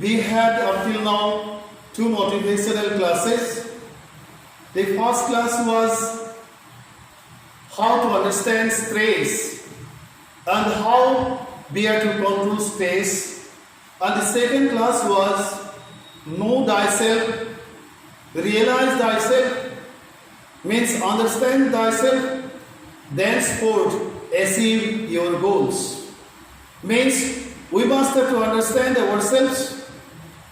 We had until now two motivational classes. The first class was how to understand stress and how we are to control stress. And the second class was know thyself, realize thyself, means understand thyself, thenceforth achieve your goals. Means we must have to understand ourselves.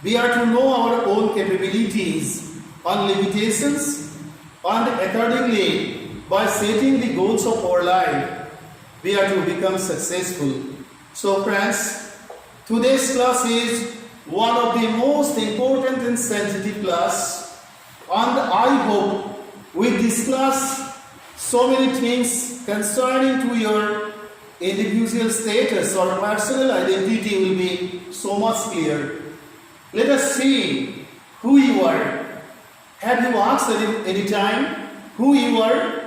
We are to know our own capabilities and limitations, and accordingly, by setting the goals of our life, we are to become successful. So friends, today's class is one of the most important and sensitive class, and I hope with this class so many things concerning to your individual status or personal identity will be so much clear. Let us see who you are. Have you asked any time who you are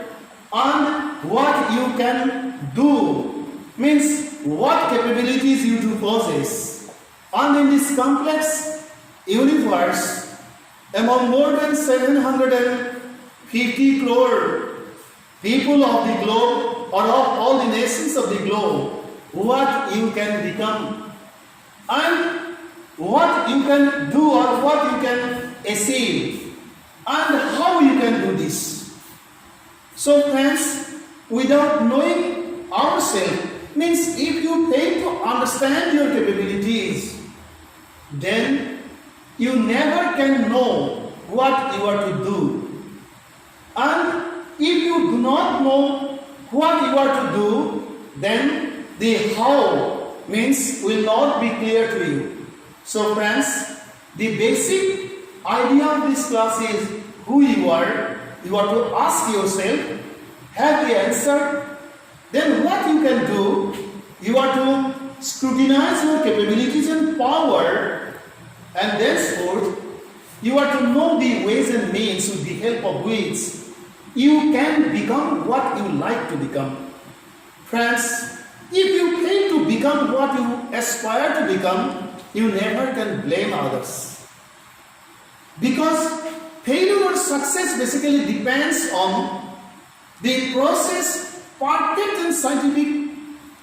and what you can do? Means what capabilities you do possess. And in this complex universe, among more than 750 crore people of the globe or of all the nations of the globe, what you can become and what you can do or what you can achieve and how you can do this. So friends, without knowing ourselves, means if you fail to understand your capabilities, then you never can know what you are to do. And if you do not know what you are to do, then the how means will not be clear to you. So friends, the basic idea of this class is who you are. You are to ask yourself, have the answer, then what you can do. You are to scrutinize your capabilities and power, and thenceforth you are to know the ways and means with the help of which you can become what you like to become. Friends, if you fail to become what you aspire to become, you never can blame others. Because failure or success basically depends on the process, perfect and scientific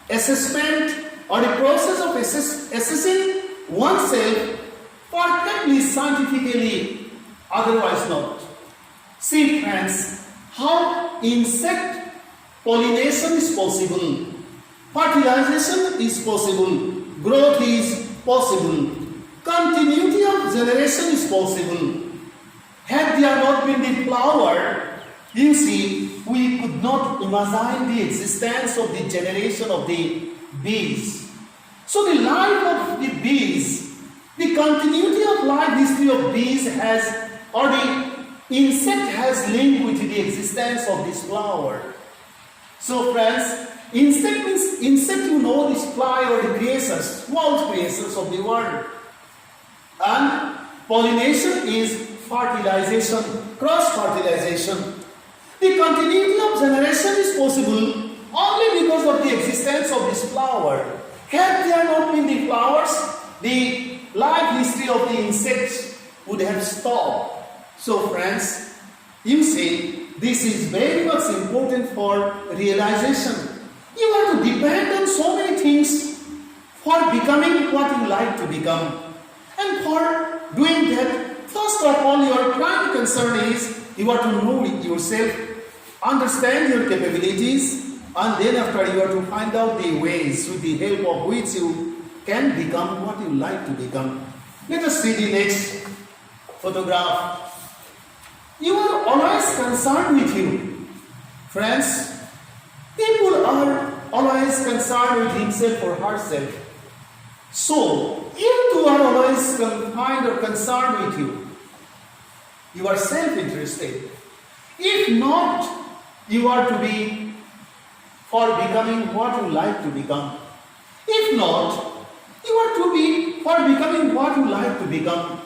assessment, or the process of assessing oneself perfectly scientifically, otherwise not. See friends, how insect pollination is possible, fertilization is possible, growth is possible, continuity of generation is possible. Had there not been the flower, you see, we could not imagine the existence of the generation of the bees. So the life of the bees, the continuity of life history of bees has, or the insect has linked with the existence of this flower. So friends, insect means insect, you know, this fly or the creatures, small creatures of the world. And pollination is fertilization, cross-fertilization. The continuity of generation is possible only because of the existence of this flower. Had there not been the flowers, the life history of the insects would have stopped. So friends, you see, this is very much important for realization. You have to depend on so many things for becoming what you like to become. And for doing that, first of all, your prime concern is you are to know yourself, understand your capabilities, and then after you are to find out the ways with the help of which you can become what you like to become. Let us see the next photograph. You are always concerned with you. Friends, people are always concerned with himself or herself. So, if you are always confined or concerned with you are self-interested. If not, you are to be for becoming what you like to become. If not, you are to be for becoming what you like to become.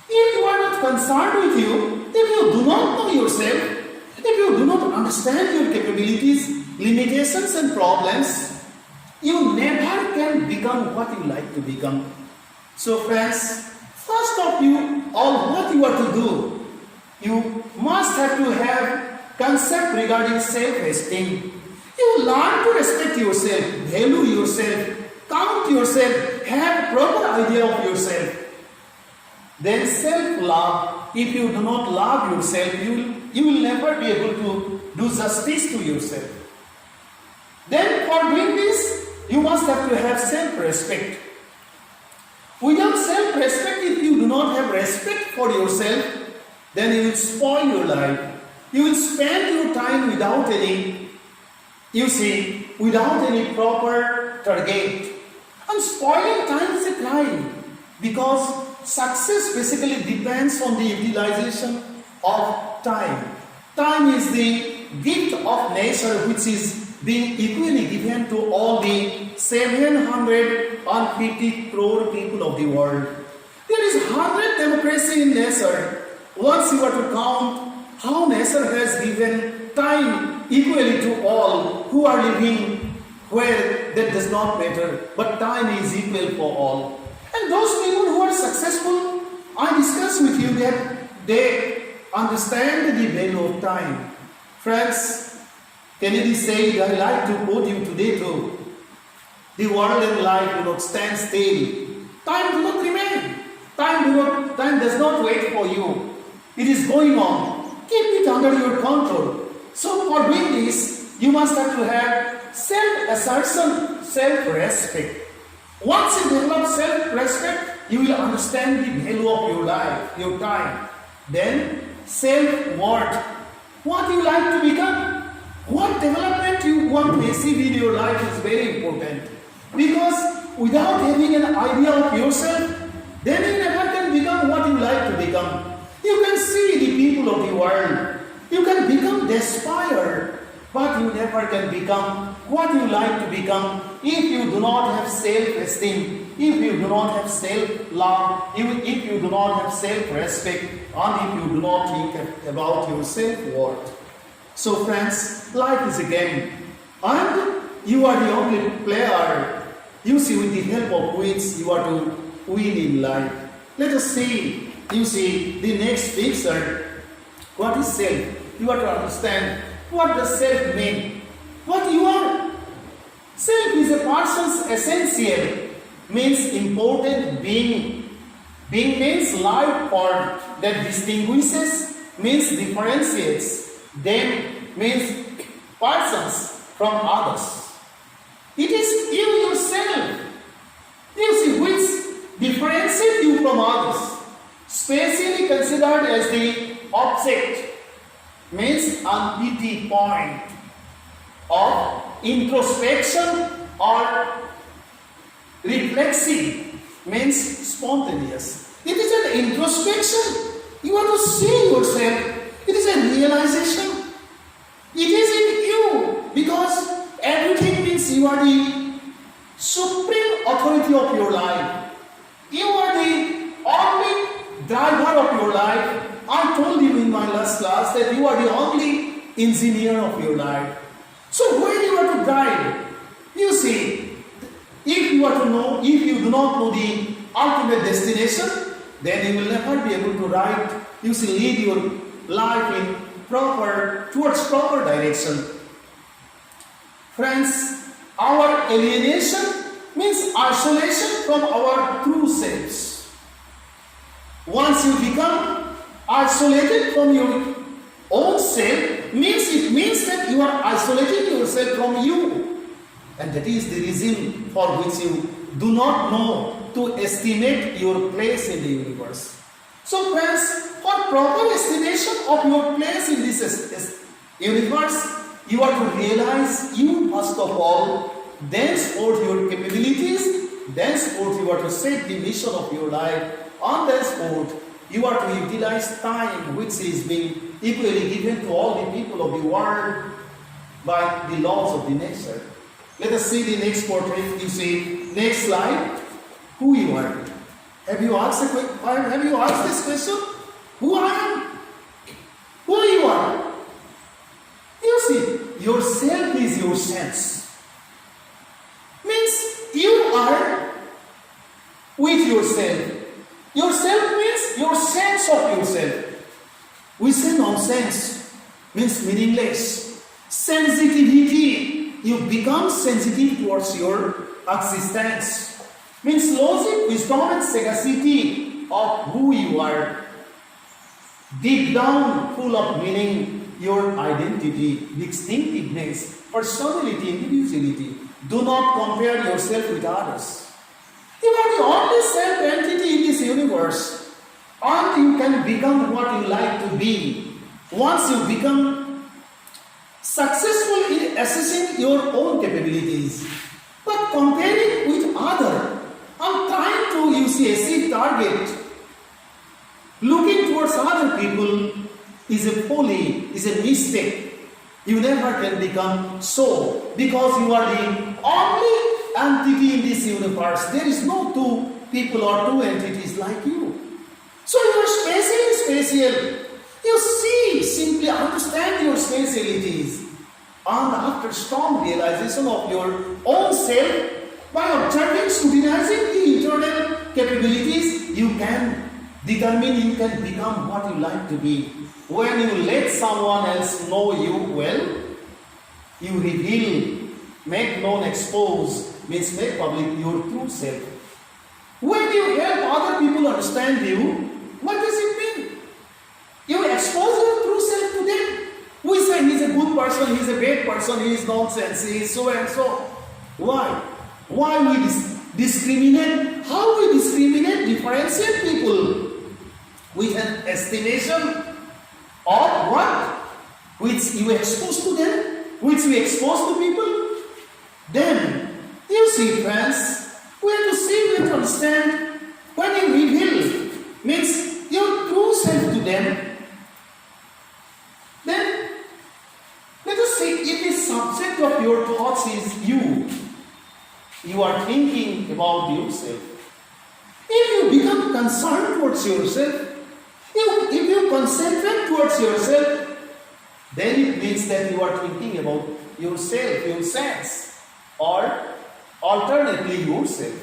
If you are not concerned with you, if you do not know yourself, if you do not understand your capabilities, limitations and problems, you never can become what you like to become. So friends, first of you, all what you are to do, you must have to have concept regarding self-esteem. You learn to respect yourself, value yourself, count yourself, have proper idea of yourself. Then self-love, if you do not love yourself, you will never be able to do justice to yourself. Then for doing this, you must have to have self-respect. Without self-respect, if you do not have respect for yourself, then you will spoil your life. You will spend your time without any, without any proper target. And spoiling time is a crime, because success basically depends on the utilization of time. Time is the gift of nature which is being equally given to all the 750 crore people of the world. There is 100 democracy in nature. Once you are to count how nature has given time equally to all who are living where that does not matter, but time is equal for all. And those people who are successful, I discuss with you that they understand the value of time. Friends, Kennedy said, I like to quote you today too. The world and life do not stand still. Time do not remain. Time does not wait for you. It is going on. Keep it under your control. So for doing this, you must have to have self-assertion, self-respect. Once you develop self-respect, you will understand the value of your life, your time. Then self-worth. What you like to become? What development you want to achieve in your life is very important. Because without having an idea of yourself, then you never can become what you like to become. You can see the people of the world. You can become inspired, but you never can become what you like to become if you do not have self-esteem, if you do not have self-love, if you do not have self-respect, and if you do not think about your self-worth. So friends, life is a game, and you are the only player, with the help of which you are to win in life. Let us see, the next picture. What is self? You have to understand what does self mean. What you are. Self is a person's essential, means important being. Being means life form that distinguishes, means differentiates. Them means persons from others. It is you yourself, which differentiates you from others, specially considered as the object, means an pity point of introspection or reflexive, means spontaneous. It is an introspection. You have to see yourself. It is a realization. It is in you, because everything means you are the supreme authority of your life. You are the only driver of your life. I told you in my last class that you are the only engineer of your life. So when you are to drive, if you do not know the ultimate destination, then you will never be able to ride, lead your life towards proper direction. Friends, our alienation means isolation from our true selves. Once you become isolated from your own self, it means that you are isolating yourself from you. And that is the reason for which you do not know to estimate your place in the universe. So friends, for proper estimation of your place in this universe, you are to realize you first of all, thenceforth your capabilities, thenceforth you are to set the mission of your life, and thenceforth you are to utilize time which is being equally given to all the people of the world by the laws of the nature. Let us see the next portrait. Next slide. Who you are. Have you asked this question? Who I am? Who you are? Yourself is your sense. Means you are with yourself. Yourself means your sense of yourself. We say nonsense, means meaningless. Sensitivity, you become sensitive towards your existence. Means logic, wisdom and sagacity of who you are. Deep down, full of meaning, your identity, distinctiveness, personality, individuality. Do not compare yourself with others. You are the only self-entity in this universe. And you can become what you like to be. Once you become successful in assessing your own capabilities. But comparing with other, and trying to, achieve target, looking towards other people is a folly, is a mistake. You never can become so, because you are the only entity in this universe. There is no two people or two entities like you. So you are special. You see, simply understand your specialities. And after strong realization of your own self, by observing, scrutinizing the internal capabilities, you can determine, you can become what you like to be. When you let someone else know you well, you reveal, make known, expose, means make public your true self. When you help other people understand you, what does it mean? You expose your true self to them. We say he's a good person, he's a bad person, he is nonsense, he is so and so. Why? Why we discriminate? How we discriminate, differentiate people with an estimation of what? Which you expose to them, which we expose to people. Then, you see friends, we have to see, we have to understand, when you reveal, means your true self to them, then let us see if the subject of your thoughts is you. You are thinking about yourself. If you become concerned towards yourself, if you concentrate towards yourself, then it means that you are thinking about yourself, your sense, or alternately yourself.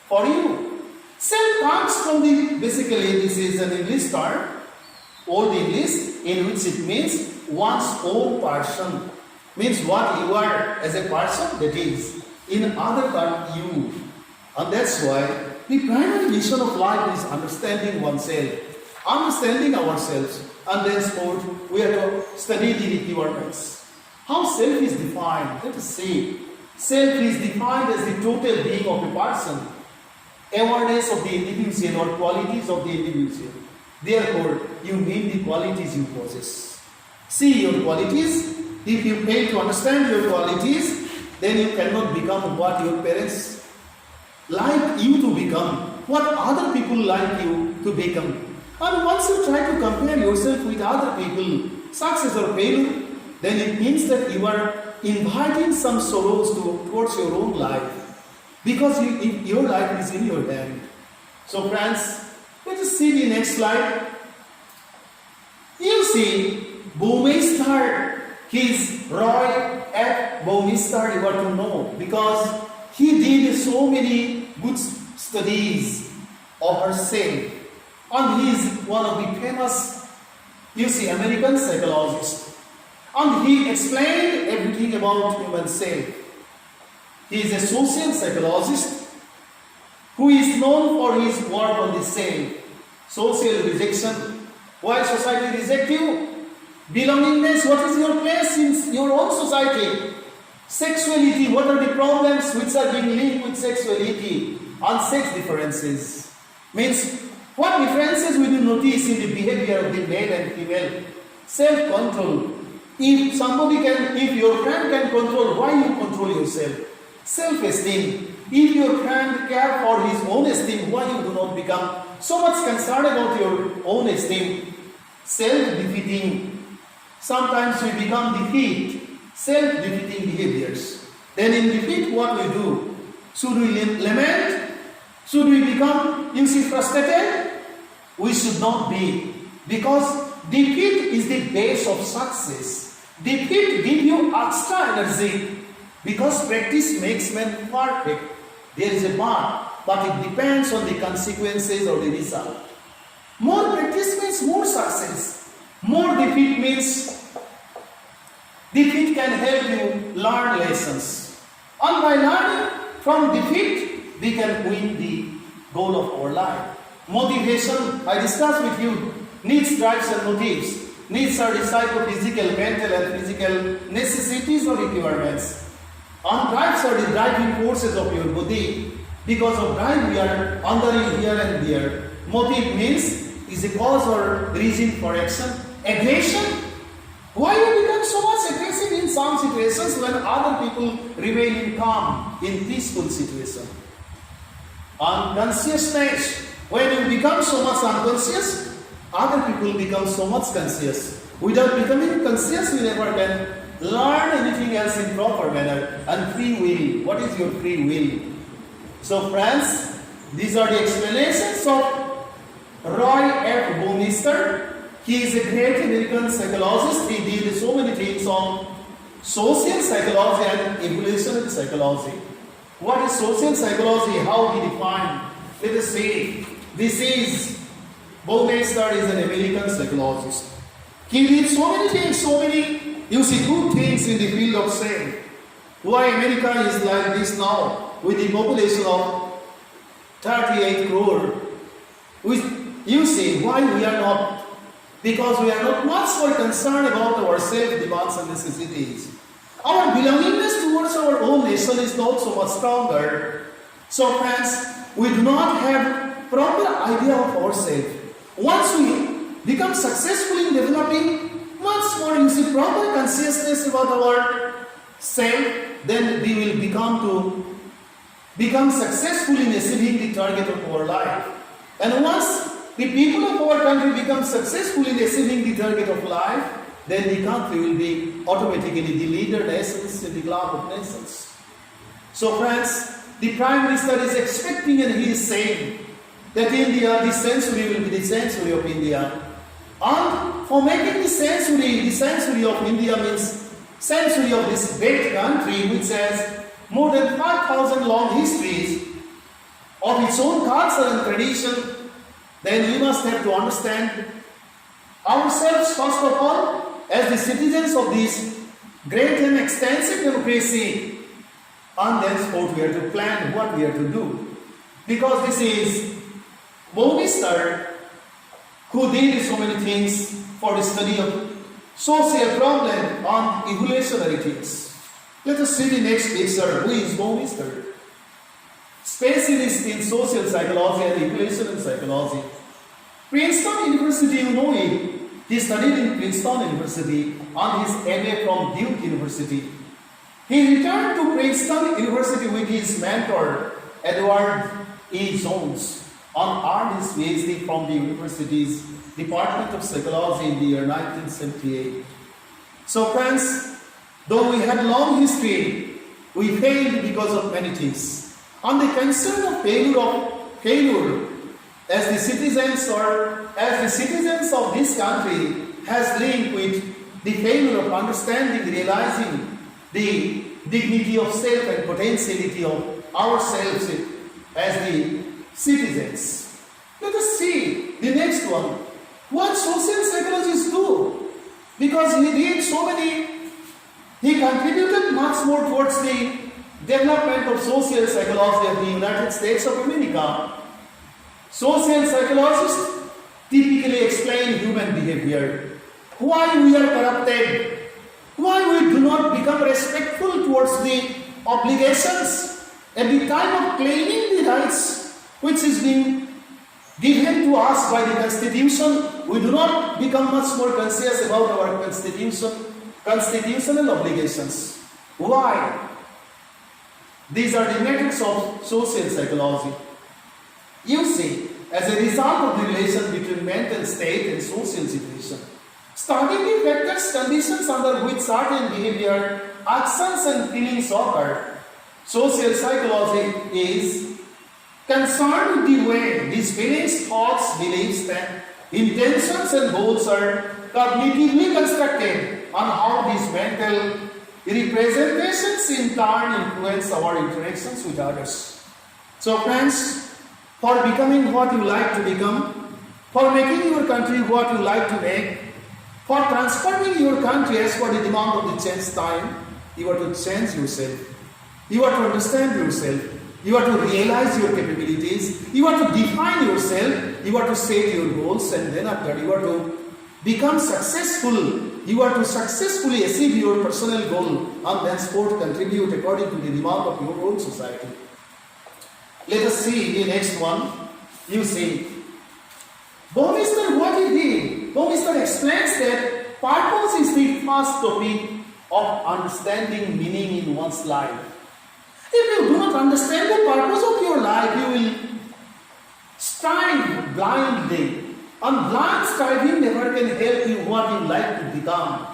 For you, self comes from basically this is an English term, Old English, in which it means one's own person. Means what you are as a person, that is. In other terms, you. And that's why the primary mission of life is understanding oneself, understanding ourselves, and thenceforth we have to study the requirements. How self is defined? Let us see. Self is defined as the total being of a person, awareness of the individual or qualities of the individual. Therefore, you mean the qualities you possess. See your qualities. If you fail to understand your qualities, then you cannot become what your parents like you to become, what other people like you to become. And once you try to compare yourself with other people, success or failure, then it means that you are inviting some sorrows towards your own life, because your life is in your hand. So friends, let us see the next slide. You see, Baumeister, his Roy F. Baumeister, you are to know, because he did so many good studies of herself. And he is one of the famous, American psychologists. And he explained everything about human self. He is a social psychologist who is known for his work on the self. Social rejection. Why society reject you? Belongingness, what is your place in your own society? Sexuality, what are the problems which are being linked with sexuality? And sex differences. Means, what differences will you notice in the behavior of the male and female? Self-control. If your friend can control, why you control yourself? Self-esteem. If your friend cares for his own esteem, why you do not become so much concerned about your own esteem? Self-defeating. Sometimes we become self-defeating behaviors. Then in defeat, what we do? Should we lament? Should we become, frustrated? We should not be. Because defeat is the base of success. Defeat gives you extra energy. Because practice makes man perfect. There is a bar. but it depends on the consequences or the result. More practice means more success. More defeat means defeat can help you learn lessons. And by learning from defeat, we can win the goal of our life. Motivation, I discussed with you, needs, drives and motives. Needs are the psychophysical, mental and physical necessities or requirements. And drives are the driving forces of your body. Because of drive, we are wandering here and there. Motive means is a cause or reason for action. Aggression. Why you become so much aggressive in some situations when other people remain in calm, in peaceful situation? Unconsciousness. When you become so much unconscious, other people become so much conscious. Without becoming conscious, we never can learn anything else in proper manner. And free will. What is your free will? So friends, these are the explanations of Roy F. Baumeister. He is a great American psychologist. He did so many things on social psychology and evolutionary psychology. What is social psychology? How he defined? Let us see. This is Baumeister is an American psychologist. He did so many things, you see, good things in the field of self. Why America is like this now, with the population of 38 crore. You see, why we are not? Because we are not much more concerned about our self-demands and necessities. Our belongingness towards our own nation is not so much stronger. So friends, we do not have proper idea of ourselves. Once we become successful in developing much more proper consciousness about our self, then we will become successful in achieving the target of our life. And once the people of our country become successful in achieving the target of life, then the country will be automatically the leader nations in the club of nations. So friends, the Prime Minister is expecting and he is saying that India, this century will be the century of India. And for making the century of India means century of this great country which has more than 5,000 long histories of its own culture and tradition, then we must have to understand ourselves first of all as the citizens of this great and extensive democracy, and thenceforth we have to plan what we have to do. Because this is Baumeister who did so many things for the study of social problem and evolutionary things. Let us see the next picture. Who is Baumeister? Specialist in social psychology and evolutionary psychology. Princeton University, you know him. He studied in Princeton University and his MA from Duke University. He returned to Princeton University with his mentor, Edward E. Jones, and earned his PhD from the university's Department of Psychology in the year 1978. So friends, though we had long history, we failed because of many things. And the concern of failure as the citizens of this country has linked with the failure of understanding, realizing the dignity of self and potentiality of ourselves as the citizens. Let us see the next one. What social psychologists do? Because he contributed much more towards the development of social psychology of the United States of America. Social psychologists typically explain human behavior, why we are corrupted, why we do not become respectful towards the obligations at the time of claiming the rights which is being given to us by the Constitution. We do not become much more conscious about our constitutional obligations. Why? These are the methods of social psychology. You see, as a result of the relation between mental state and social situation, studying the factors, conditions under which certain behavior, actions and feelings occur, social psychology is concerned with the way these feelings, thoughts, beliefs and intentions and goals are cognitively constructed, and how these mental representations in turn influence our interactions with others. So friends, for becoming what you like to become, for making your country what you like to make, for transforming your country as per the demand of the change time, you have to change yourself. You have to understand yourself. You have to realize your capabilities. You have to define yourself. You have to set your goals, and then after you have to become successful. You have to successfully achieve your personal goal and thenceforth contribute according to the demand of your own society. Let us see the next one. You see, Baumeister, what he did? Baumeister explains that purpose is the first topic of understanding meaning in one's life. If you do not understand the purpose of your life, you will strive blindly. And blind striving never can help you what you like to become.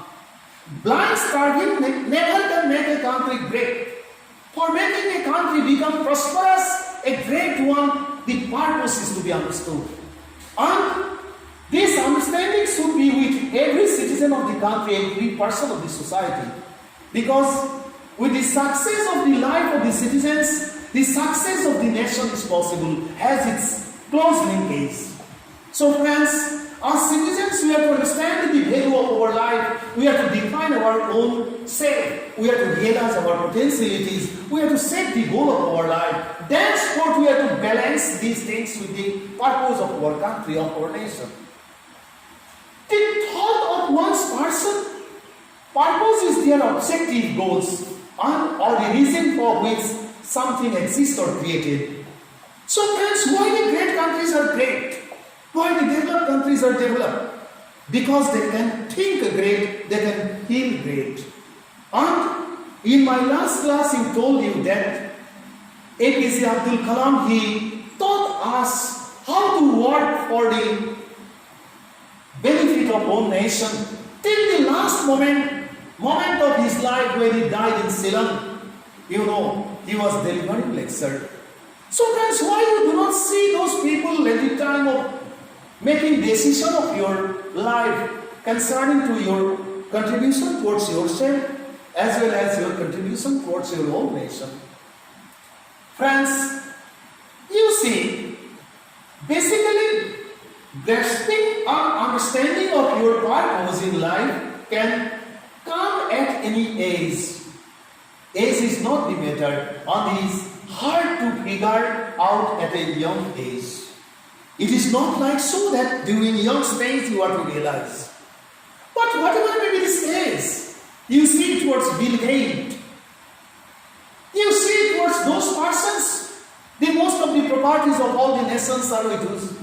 Blind striving never can make a country great. For making a country become prosperous, a great one, the purpose is to be understood. And this understanding should be with every citizen of the country, every person of the society. Because with the success of the life of the citizens, the success of the nation is possible, has its close linkage. So friends, as citizens, we have to understand the value of our life. We have to define our own self. We have to realize our potentialities. We have to set the goal of our life. That's what we have to balance these things with the purpose of our country, of our nation. The thought of one's person, purpose is their objective goals or the reason for which something exists or created. So friends, why the great countries are great? Why the developed countries are developed? Because they can think great, they can feel great. And in my last class, he told you that APJ Abdul Kalam, he taught us how to work for the benefit of own nation till the last moment of his life when he died in Ceylon. You know, he was delivering lecture. So friends, why you do not see those people at the time of making decision of your life concerning to your contribution towards yourself as well as your contribution towards your own nation? Friends, you see, basically grasping or understanding of your purpose in life can come at any age. Age is not the matter, and it is hard to figure out at a young age. It is not like so that during young stage you are to realize. But whatever may be the stage, you see towards Bill Gates, you see towards those persons, the most of the properties of all the nations are with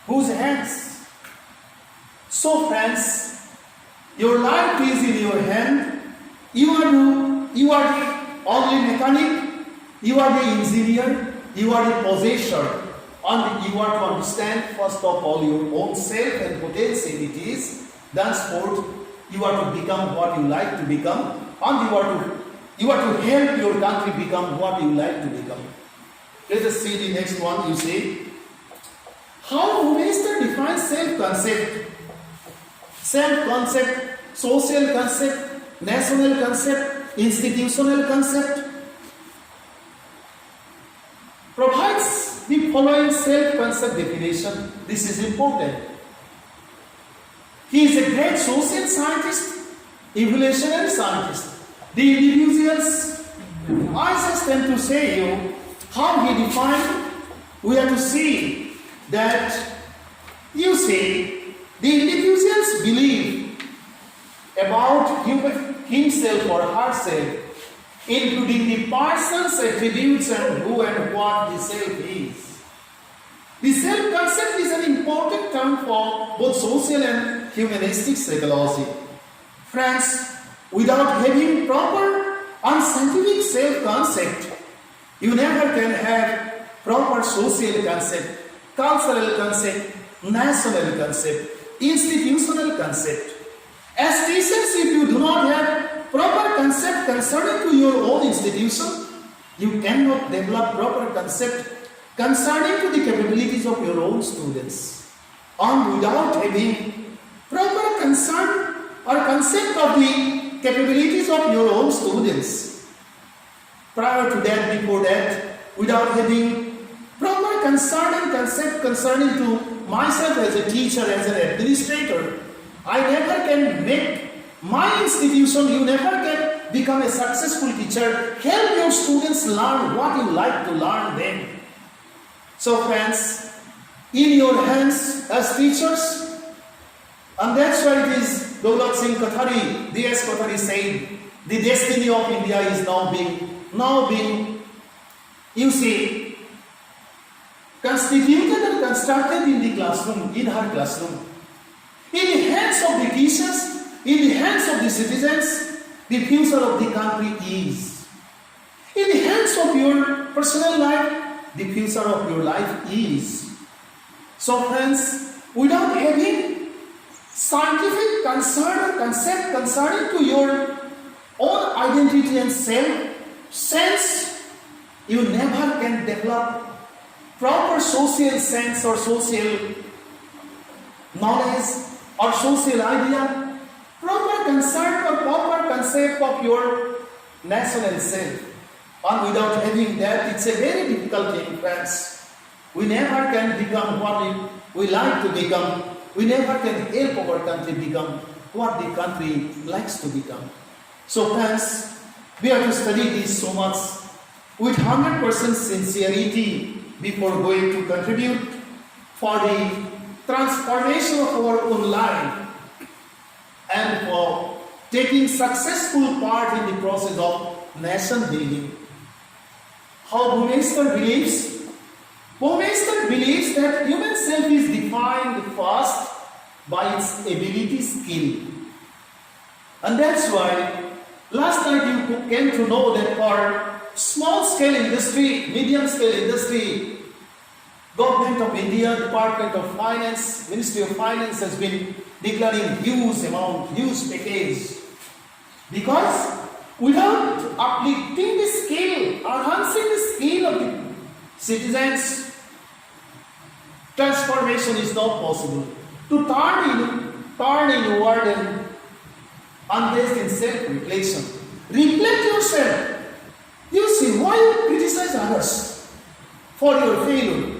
whose hands. So friends, your life is in your hand. You are the only mechanic, you are the engineer, you are the possessor. And you are to understand first of all your own self and potentialities. Thenceforth, you are to become what you like to become, and you are to help your country become what you like to become. Let us see the next one. You see, how Baumeister defines self-concept. Self-concept, social concept, national concept, institutional concept. Provides the following self-concept definition. This is important. He is a great social scientist, evolutionary scientist. The individuals, I just tend to say you how he defined. We have to see that, you see, the individuals believe about himself or herself, including the person's attributes and who and what the self is. The self-concept is an important term for both social and humanistic psychology. Friends, without having proper and scientific self-concept, you never can have proper social concept, cultural concept, national concept, institutional concept. As teachers, if you do not have proper concept concerning to your own institution, you cannot develop proper concept concerning to the capabilities of your own students. And without having proper concern or concept of the capabilities of your own students, prior to that, before that, without having concern and concept concerning to myself as a teacher, as an administrator. I never can make my institution, you never can become a successful teacher. Help your students learn what you like to learn them. So friends, in your hands as teachers, and that's why it is Daulat Singh Kothari, D.S. Kothari said, the destiny of India is now being, you see, constituted and constructed in the classroom, in her classroom. In the hands of the teachers, in the hands of the citizens, the future of the country is. In the hands of your personal life, the future of your life is. So friends, without having scientific concern or concept concerning to your own identity and sense, you never can develop proper social sense or social knowledge or social idea, proper concern or proper concept of your national self. And without having that, it's a very difficult thing, friends. We never can become what we like to become. We never can help our country become what the country likes to become. So friends, we have to study this so much with 100% sincerity before going to contribute for the transformation of our own life and for taking successful part in the process of nation building. How Baumeister believes? Baumeister believes that human self is defined first by its ability, skill. And that's why last night you came to know that for small scale industry, medium scale industry, Government of India, Department of Finance, Ministry of Finance has been declaring huge amount, huge package. Because without uplifting the skill, enhancing the skill of the citizens, transformation is not possible. To turn inward and based in self-reflection. Reflect yourself. You see why you criticize others for your failure.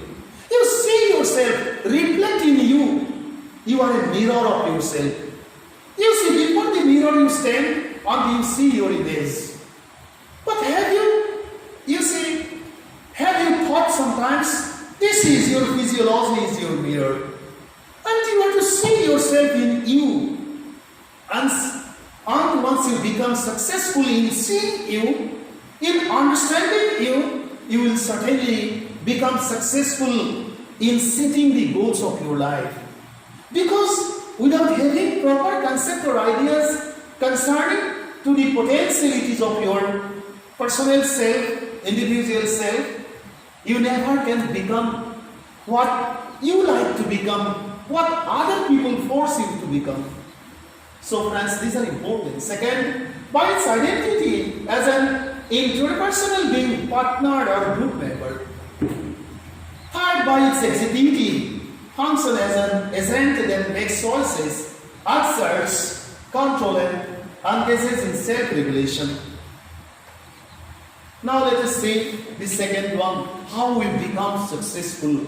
You see yourself, reflect in you. You are a mirror of yourself. You see, before the mirror you stand and you see your image. But have you thought sometimes, this is your physiology, is your mirror. And you have to see yourself in you. And once you become successful in seeing you, in understanding you, you will certainly become successful in setting the goals of your life. Because without having proper concept or ideas concerning to the potentialities of your personal self, individual self, you never can become what you like to become, what other people force you to become. So friends, these are important. Second, by its identity as an interpersonal being, partner or group member. Third, by its executive function as an agent that makes choices, asserts, control and engages in self-regulation. Now let us see the second one, how we become successful.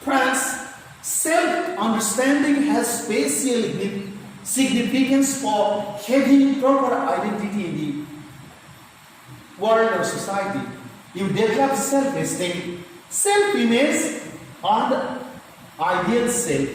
Friends, self-understanding has spatial significance for having proper identity in the world or society. You develop self-esteem, self-image and ideal self.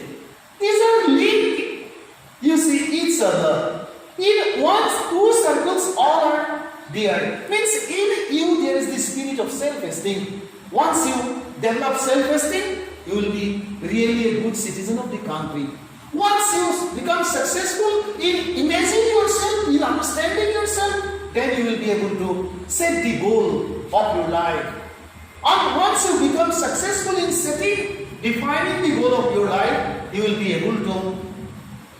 These are linked, you see, each other. In once two circles all are there. Means in you there is the spirit of self-esteem. Once you develop self-esteem, you will be really a good citizen of the country. Once you become successful in imagining yourself, in understanding yourself, then you will be able to set the goal of your life. And once you become successful in defining the goal of your life, you will be able to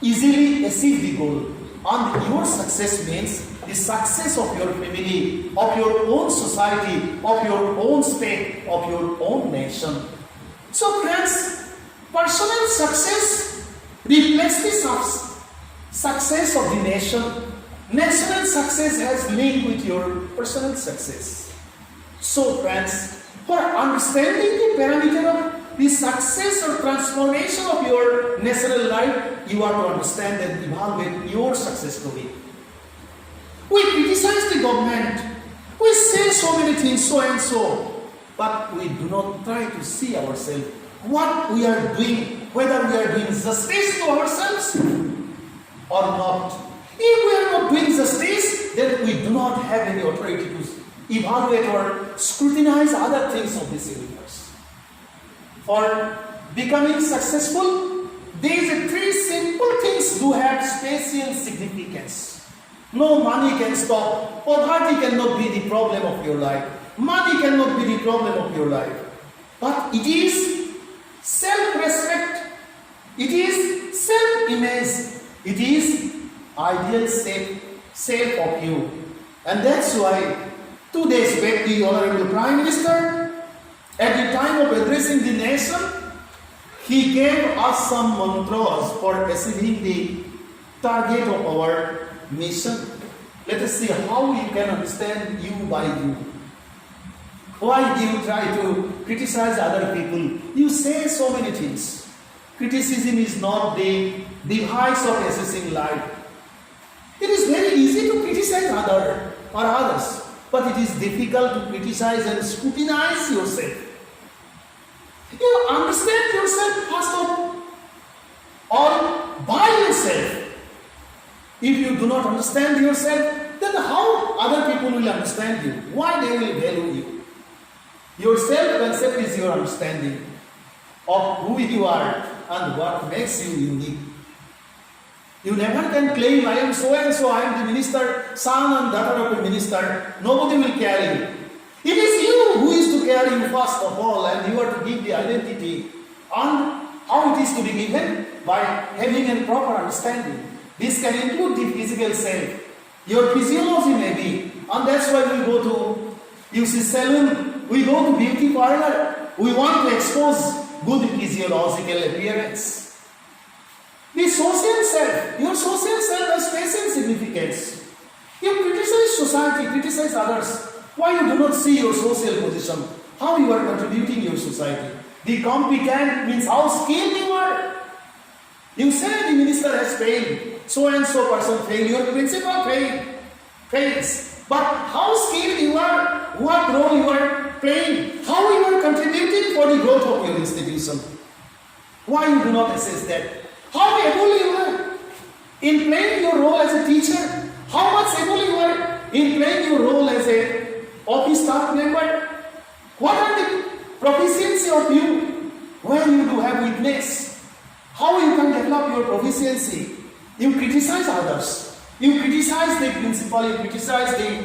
easily achieve the goal. And your success means the success of your family, of your own society, of your own state, of your own nation. So friends, personal success reflects the success of the nation. National success has linked with your personal success. So friends, For understanding the parameter of the success or transformation of your national life, you are to understand and evaluate your success story. We criticize the government. We say so many things, so and so, but we do not try to see ourselves, what we are doing, whether we are doing justice to ourselves or not. If we are not doing justice, then we do not have any authority to evaluate or scrutinize other things of this universe. For becoming successful, these three simple things do have special significance. No money can stop. Poverty cannot be the problem of your life. Money cannot be the problem of your life. But it is self-respect. It is self-image. It is ideal self of you. And that's why 2 days back, the Honorable Prime Minister, at the time of addressing the nation, he gave us some mantras for achieving the target of our mission. Let us see how you can understand you by you. Why do you try to criticize other people? You say so many things. Criticism is not the device of assessing life. It is very easy to criticize others, but it is difficult to criticize and scrutinize yourself. You understand yourself first of all by yourself. If you do not understand yourself, then how other people will understand you? Why they will value you? Your self-concept is your understanding of who you are and what makes you unique. You never can claim, I am so and so, I am the minister, son and daughter of a minister. Nobody will carry you. It is you who is to carry you first of all, and you are to give the identity. And how it is to be given? By having a proper understanding. This can include the physical self. Your physiology may be, and that's why we go to, you see, salon, we go to beauty parlor. We want to expose good physiological appearance. The social self, your social self has special significance. You criticize society, criticize others. Why you do not see your social position? How you are contributing your society? The competent means how skilled you are. You say the minister has failed. So and so person failed. Your principal fails. But how skilled you are, what role you are playing, how you are contributing for the growth of your institution. Why you do not assess that? How able you are in playing your role as a teacher? How much able you are in playing your role as a office staff member? What are the proficiency of you when you do have weakness? How you can develop your proficiency? You criticize others. You criticize the principal, you criticize the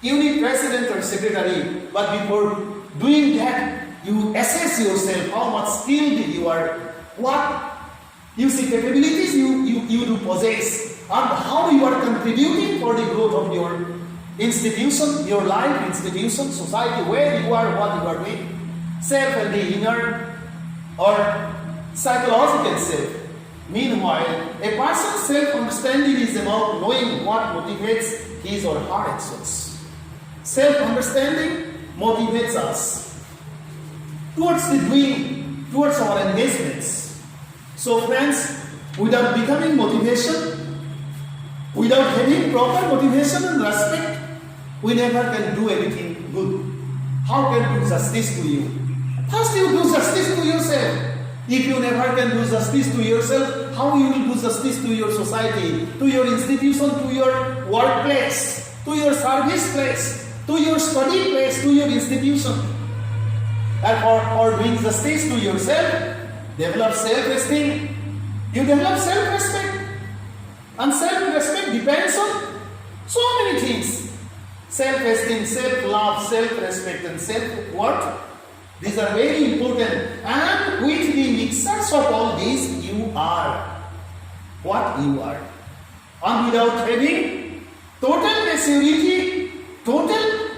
unit president or secretary. But before doing that, you assess yourself how much skilled you are, what you see capabilities you do possess, and how you are contributing for the growth of your institution, your life, institution, society, where you are, what you are doing. Self and the inner or psychological self. Meanwhile, a person's self-understanding is about knowing what motivates his or her actions. Self-understanding motivates us towards the doing, towards our engagements. So friends, without becoming motivation, without having proper motivation and respect, we never can do anything good. How can we do justice to you? First you do justice to yourself. If you never can do justice to yourself, how you will do justice to your society, to your institution, to your workplace, to your service place, to your study place, to your institution? And for doing justice to yourself, develop self-esteem. You develop self-respect. And self-respect depends on so many things. Self-esteem, self-love, self-respect and self-worth. These are very important. And with the mixtures of all these, you are what you are. And without having total maturity, total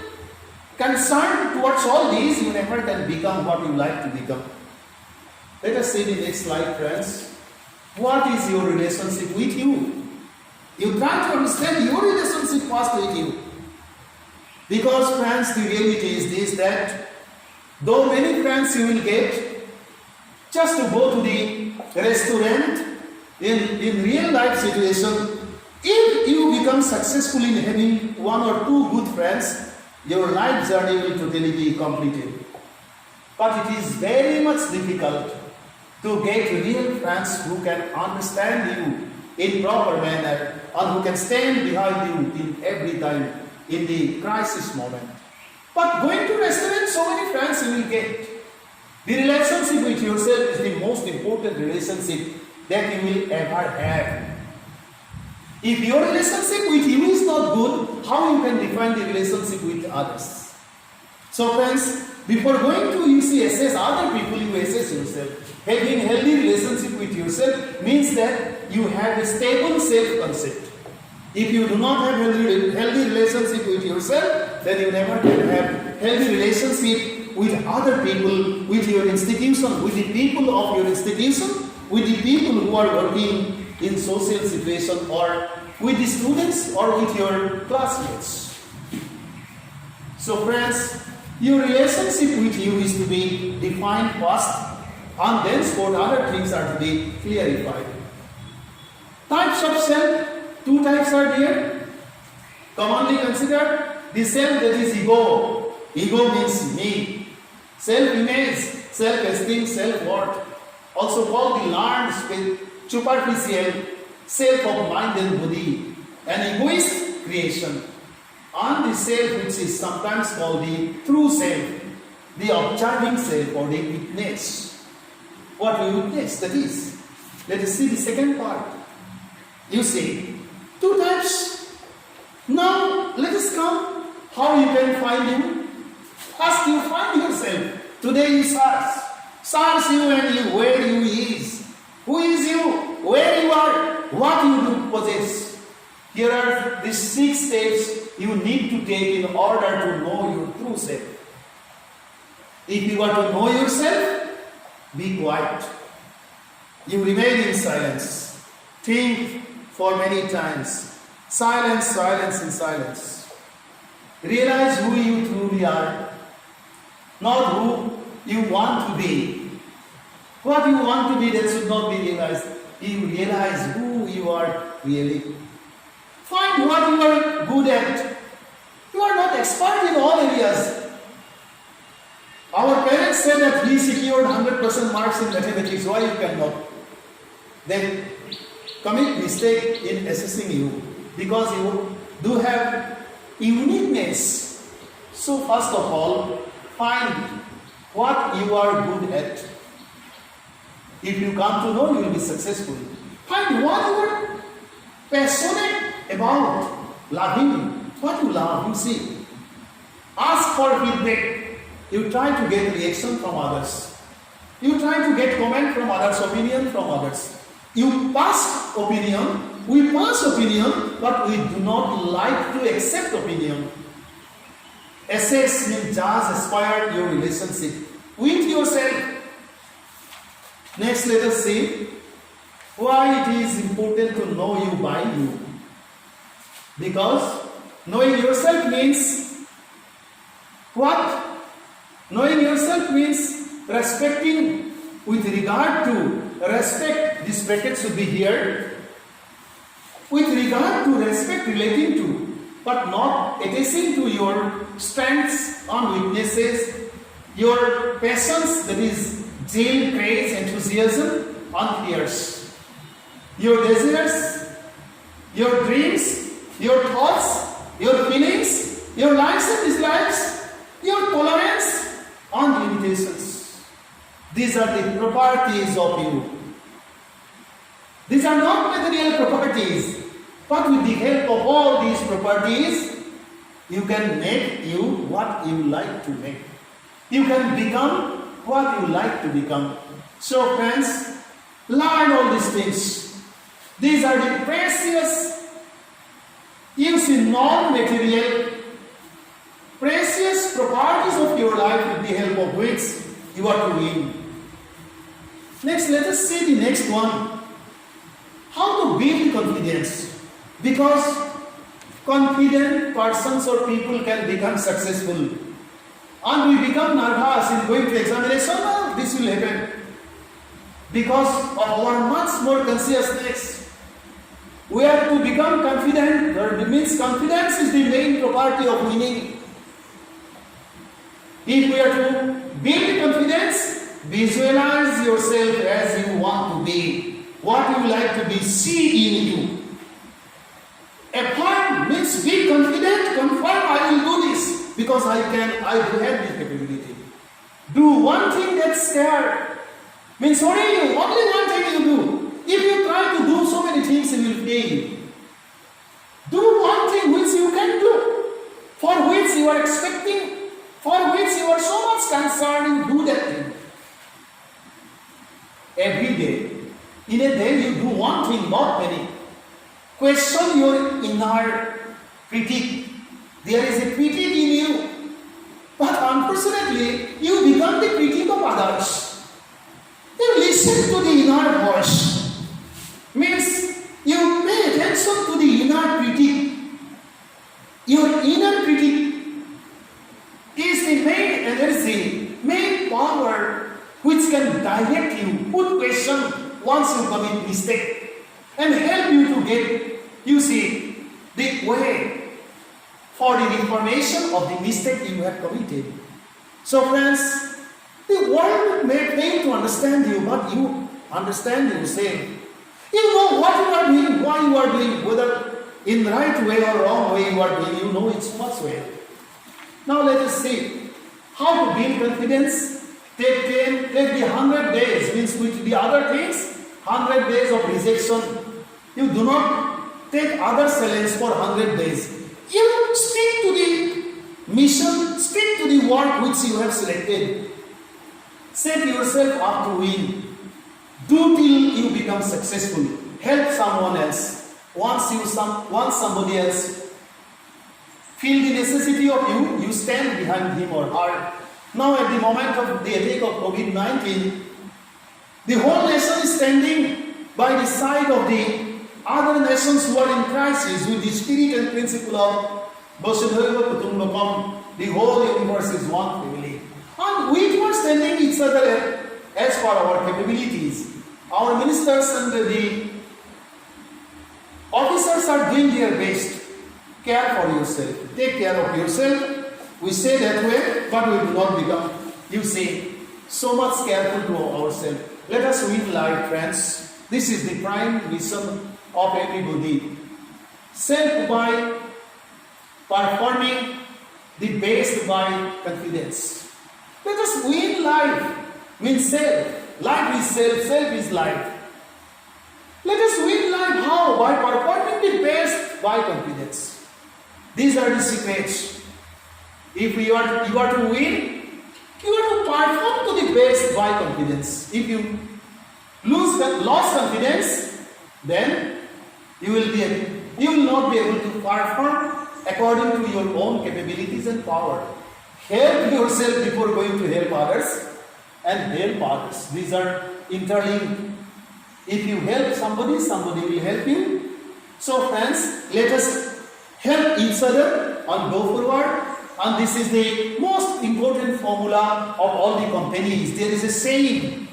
concern towards all these, you never can become what you like to become. Let us see the next slide, friends. What is your relationship with you? You try to understand your relationship first with you. Because, friends, the reality is this, that Though many friends you will get just to go to the restaurant, in real life situation, if you become successful in having one or two good friends, your life journey will totally be completed. But it is very much difficult to get real friends who can understand you in proper manner and who can stand behind you in every time in the crisis moment. But going to restaurant, so many friends you will get. The relationship with yourself is the most important relationship that you will ever have. If your relationship with you is not good, how you can define the relationship with others? So friends, before going to assess other people, you assess yourself. Having healthy relationship with yourself means that you have a stable self-concept. If you do not have healthy relationship with yourself, then you never can have healthy relationship with other people, with your institution, with the people of your institution, with the people who are working in social situation, or with the students, or with your classmates. So friends, your relationship with you is to be defined first, and then what other things are to be clarified. Types of self, two types are there. Commonly considered, the self that is ego. Ego means me. Self-image, self-esteem, self-worth. Also called the learned, superficial, self of mind and body. An egoist creation. And the self which is sometimes called the true self, the observing self or the witness. What we witness, that is. Let us see the second part. You see, two types. Now let us come how you can find you. First you find yourself. Today you search. Search you and you where you is. Who is you? Where you are? What you do possess. Here are the 6 steps you need to take in order to know your true self. If you want to know yourself, be quiet. You remain in silence. Think for many times. Silence, silence, and silence. Realize who you truly are, not who you want to be. What you want to be, that should not be realized. You realize who you are really. Find what you are good at. You are not expert in all areas. Our parents said that he secured 100% marks in mathematics. Why you cannot? Then commit mistake in assessing you, because you do have uniqueness. So first of all, find what you are good at. If you come to know, you will be successful. Find what you are passionate about, loving, what you love, you see. Ask for feedback. You try to get reaction from others. You try to get comment from others, opinion from others. You pass opinion, we pass opinion, but we do not like to accept opinion. Assess means judge, aspire your relationship with yourself. Next, let us see why it is important to know you by you. Because knowing yourself means what? Knowing yourself means respecting with regard to respect, this bracket should be here, with regard to respect relating to, but not attaching to your strengths and weaknesses, your passions, that is zeal, praise, enthusiasm, and fears, your desires, your dreams, your thoughts, your feelings, your likes and dislikes, your tolerance and limitations. These are the properties of you. These are not material properties, but with the help of all these properties, you can make you what you like to make. You can become what you like to become. So friends, learn all these things. These are the precious, you see, non-material, precious properties of your life with the help of which you are to win. Next, let us see the next one. How to build confidence. Because confident persons or people can become successful. and we become nervous in going to examination. Oh, this will happen. Because of our much more consciousness, we have to become confident. That means confidence is the main property of winning. If we are to build confidence, visualize yourself as you want to be, what you like to be, see in you. Affirm means be confident, confirm I will do this because I do have this capability. Do one thing that's scared. Means only one thing you do. If you try to do so many things, you will fail. Do one thing which you can do, for which you are expecting, for which you are so much concerned, do that thing. Every day, in a day you do one thing, not many. Question your inner critic. There is a critic in you, but unfortunately, you become the critic of others. You listen to the inner voice. Means you pay attention to the inner critic. Your inner critic is the main energy, main power which can direct you, put question once you commit mistake, and help you to get, you see, the way for the reformation of the mistake you have committed. So friends, the world may fail to understand you, but you understand yourself. You know what you are doing, why you are doing, whether in right way or wrong way you are doing, you know it so much well. Now let us see how to build confidence. Take the 100 days, means with the other things, 100 days of rejection. You do not take other challenge for 100 days. You stick to the mission, stick to the work which you have selected. Set yourself up to win. Do till you become successful. Help someone else. Once somebody else feel the necessity of you, you stand behind him or her. Now at the moment of the attack of COVID-19, the whole nation is standing by the side of the other nations who are in crisis with the spirit and principle of Vasudhaiva Kutumbakam. The whole universe is one family. And we are standing each other as per our capabilities. Our ministers and the officers are doing their best. Care for yourself. Take care of yourself. We say that way, but we do not become, you see, so much careful to ourselves. Let us win life, friends. This is the prime mission of everybody. Self by performing, the best by confidence. Let us win life. Means self. Life is self, self is life. Let us win life how? By performing the best by confidence. These are the secrets. If you are to win, you are to perform to the best by confidence. If you lost confidence, then you will not be able to perform according to your own capabilities and power. Help yourself before going to help others, and help others. These are interlinked. If you help somebody, somebody will help you. So friends, let us help each other and go forward. And this is the most important formula of all the companies. There is a saying.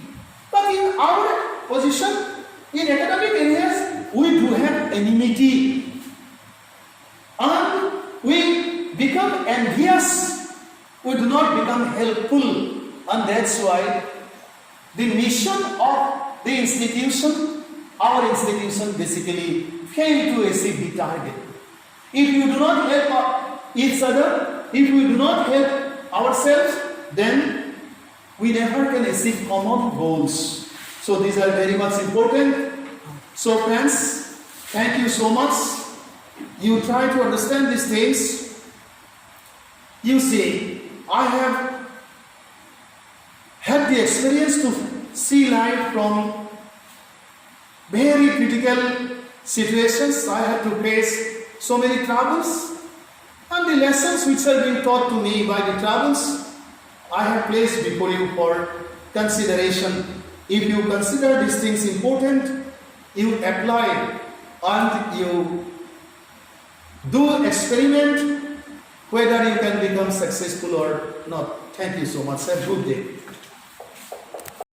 But in our position, in academic areas, we do have enmity. And we become envious. We do not become helpful. And that's why the mission of the institution, our institution basically failed to achieve the target. If you do not help each other, if we do not help ourselves, then we never can achieve common goals. So these are very much important. So friends, thank you so much. You try to understand these things. You see, I have had the experience to see life from very critical situations. I had to face so many troubles, and the lessons which are being taught to me by the troubles, I have placed before you for consideration. If you consider these things important, you apply and you do experiment, whether you can become successful or not. Thank you so much. Have a good day.